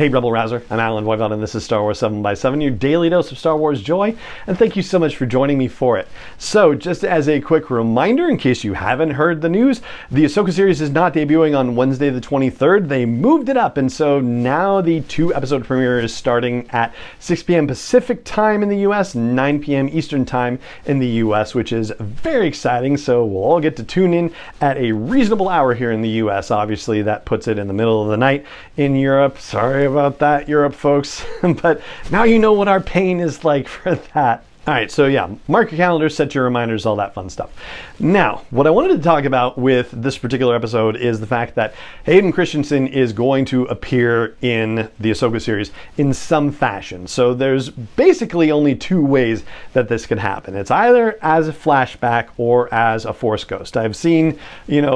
Hey Rebel Rouser, I'm Alan Voivod and this is Star Wars 7x7, your daily dose of Star Wars joy, and thank you so much for joining me for it. So, just as a quick reminder, in case you haven't heard the news, the Ahsoka series is not debuting on Wednesday the 23rd. They moved it up, and so now the 2-episode premiere is starting at 6 p.m. Pacific time in the US, 9 p.m. Eastern time in the US, which is very exciting, so we'll all get to tune in at a reasonable hour here in the US. Obviously, that puts it in the middle of the night in Europe. Sorry about that, Europe folks, but now you know what our pain is like for that. All right, so yeah, mark your calendars, set your reminders, all that fun stuff. Now, what I wanted to talk about with this particular episode is the fact that Hayden Christensen is going to appear in the Ahsoka series in some fashion. So there's basically only two ways that this could happen. It's either as a flashback or as a Force Ghost. I've seen,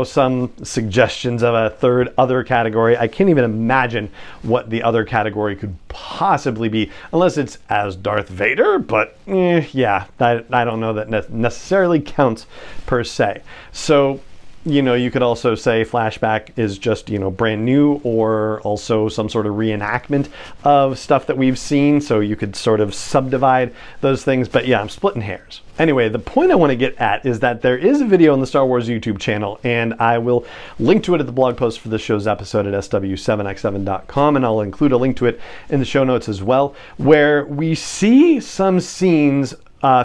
some suggestions of a other category. I can't even imagine what the other category could possibly be, unless it's as Darth Vader, but yeah, I don't know that necessarily counts per se. So, you could also say flashback is just, brand new, or also some sort of reenactment of stuff that we've seen. So you could sort of subdivide those things. But yeah, I'm splitting hairs. Anyway, the point I want to get at is that there is a video on the Star Wars YouTube channel, and I will link to it at the blog post for this show's episode at sw7x7.com, and I'll include a link to it in the show notes as well, where we see some scenes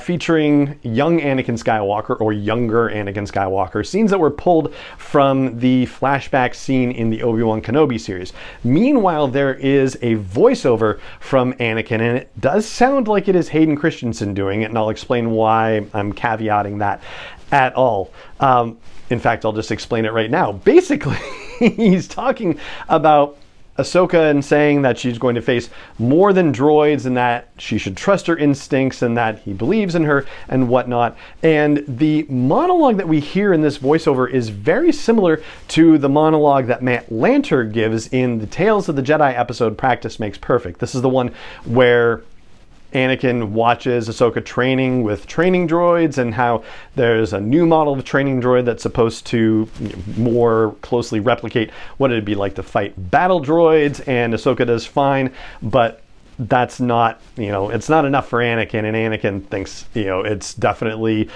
featuring young Anakin Skywalker, or younger Anakin Skywalker, scenes that were pulled from the flashback scene in the Obi-Wan Kenobi series. Meanwhile, there is a voiceover from Anakin, and it does sound like it is Hayden Christensen doing it, and I'll explain why I'm caveating that at all. In fact, I'll just explain it right now. Basically, he's talking about Ahsoka and saying that she's going to face more than droids, and that she should trust her instincts, and that he believes in her and whatnot. And the monologue that we hear in this voiceover is very similar to the monologue that Matt Lanter gives in the Tales of the Jedi episode Practice Makes Perfect. This is the one where Anakin watches Ahsoka training with training droids, and how there's a new model of training droid that's supposed to more closely replicate what it'd be like to fight battle droids, and Ahsoka does fine, but that's not, it's not enough for Anakin, and Anakin thinks, it's definitely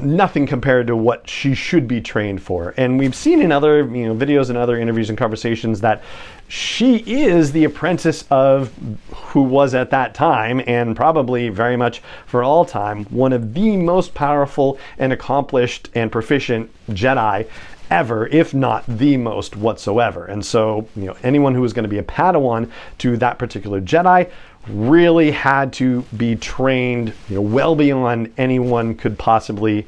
nothing compared to what she should be trained for. And we've seen in other, videos and other interviews and conversations that she is the apprentice of who was at that time, and probably very much for all time, one of the most powerful and accomplished and proficient Jedi ever, if not the most whatsoever. And so, anyone who was going to be a Padawan to that particular Jedi really had to be trained, well beyond anyone could possibly,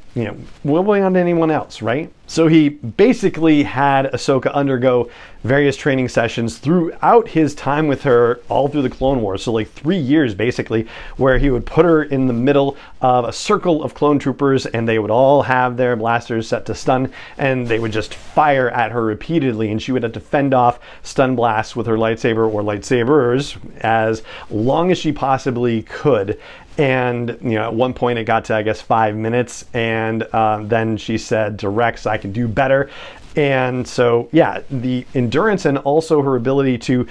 well beyond anyone else, right? So he basically had Ahsoka undergo various training sessions throughout his time with her, all through the Clone Wars. So like 3 years basically, where he would put her in the middle of a circle of clone troopers, and they would all have their blasters set to stun, and they would just fire at her repeatedly, and she would have to fend off stun blasts with her lightsaber or lightsabers as long as she possibly could. And at one point it got to, I guess, 5 minutes, and then she said to Rex, "I can do better." And so yeah, the endurance and also her ability to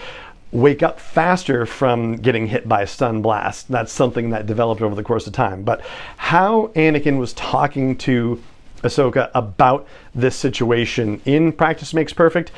wake up faster from getting hit by a stun blast, that's something that developed over the course of time. But how Anakin was talking to Ahsoka about this situation in Practice Makes Perfect,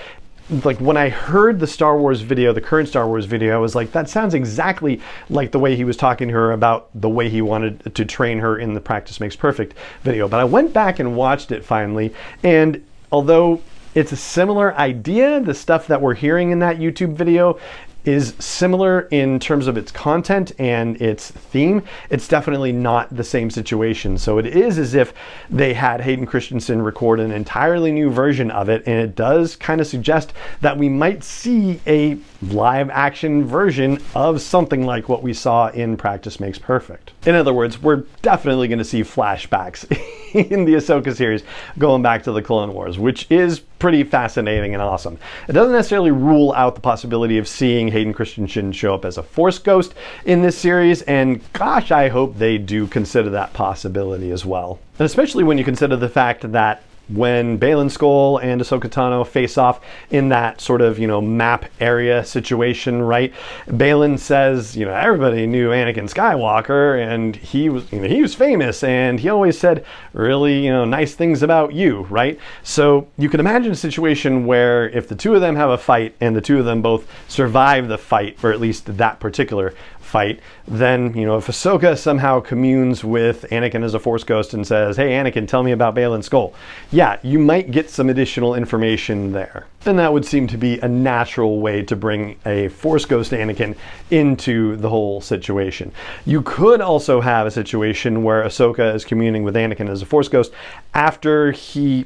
like when I heard the Star Wars video, the current Star Wars video, I was like, that sounds exactly like the way he was talking to her about the way he wanted to train her in the Practice Makes Perfect video. But I went back and watched it finally, and although it's a similar idea, the stuff that we're hearing in that YouTube video is similar in terms of its content and its theme, it's definitely not the same situation. So it is as if they had Hayden Christensen record an entirely new version of it, and it does kind of suggest that we might see a live action version of something like what we saw in Practice Makes Perfect. In other words, we're definitely going to see flashbacks in the Ahsoka series going back to the Clone Wars, which is pretty fascinating and awesome. It doesn't necessarily rule out the possibility of seeing Hayden Christensen show up as a Force Ghost in this series, and gosh, I hope they do consider that possibility as well. And especially when you consider the fact that when Baylan Skoll and Ahsoka Tano face off in that sort of, map area situation, right? Baylan says, everybody knew Anakin Skywalker, and he was famous, and he always said really, nice things about you, right? So you can imagine a situation where if the two of them have a fight and the two of them both survive the fight, or at least that particular fight, then, if Ahsoka somehow communes with Anakin as a Force ghost and says, hey, Anakin, tell me about Baylan Skoll. Yeah, you might get some additional information there. Then that would seem to be a natural way to bring a Force ghost Anakin into the whole situation. You could also have a situation where Ahsoka is communing with Anakin as a Force ghost after she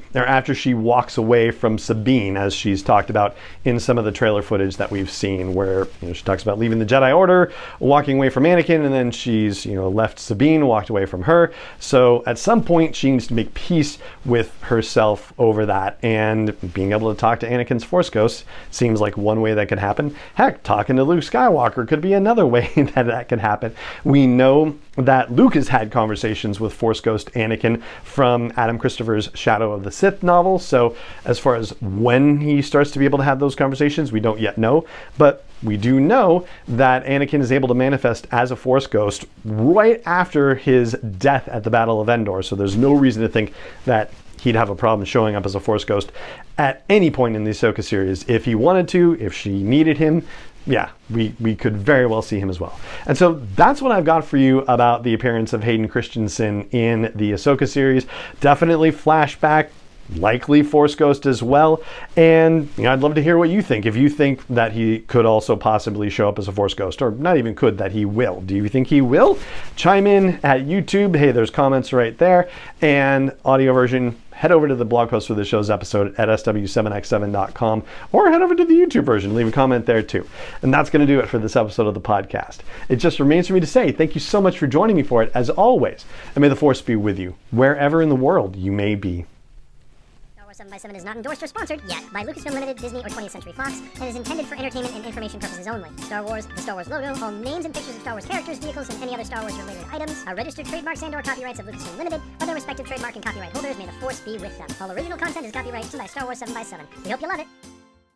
walks away from Sabine, as she's talked about in some of the trailer footage that we've seen, where she talks about leaving the Jedi Order, walking away from Anakin, and then she's left Sabine, walked away from her. So at some point she needs to make peace with herself over that, and being able to talk to Anakin's Force ghost seems like one way that could happen. Heck, talking to Luke Skywalker could be another way that could happen. We know that Luke has had conversations with Force ghost Anakin from Adam Christopher's Shadow of the Sith novel, so as far as when he starts to be able to have those conversations, we don't yet know, but we do know that Anakin is able to manifest as a Force ghost right after his death at the Battle of Endor, so there's no reason to think that he'd have a problem showing up as a Force ghost at any point in the Ahsoka series. If he wanted to, if she needed him, yeah, we could very well see him as well. And so that's what I've got for you about the appearance of Hayden Christensen in the Ahsoka series. Definitely flashback, likely Force ghost as well, and I'd love to hear what you think. If you think that he could also possibly show up as a Force ghost, or not even could, that he will. Do you think he will? Chime in at YouTube. Hey, there's comments right there, and audio version, head over to the blog post for the show's episode at sw7x7.com, or head over to the YouTube version, leave a comment there too. And that's going to do it for this episode of the podcast. It just remains for me to say thank you so much for joining me for it, as always, and may the Force be with you, wherever in the world you may be. 7x7 is not endorsed or sponsored yet by Lucasfilm Limited, Disney, or 20th Century Fox, and is intended for entertainment and information purposes only. Star Wars, the Star Wars logo, all names and pictures of Star Wars characters, vehicles, and any other Star Wars related items are registered trademarks and/or copyrights of Lucasfilm Limited, or their respective trademark and copyright holders. May the Force be with them. All original content is copyright by Star Wars 7x7. We hope you love it.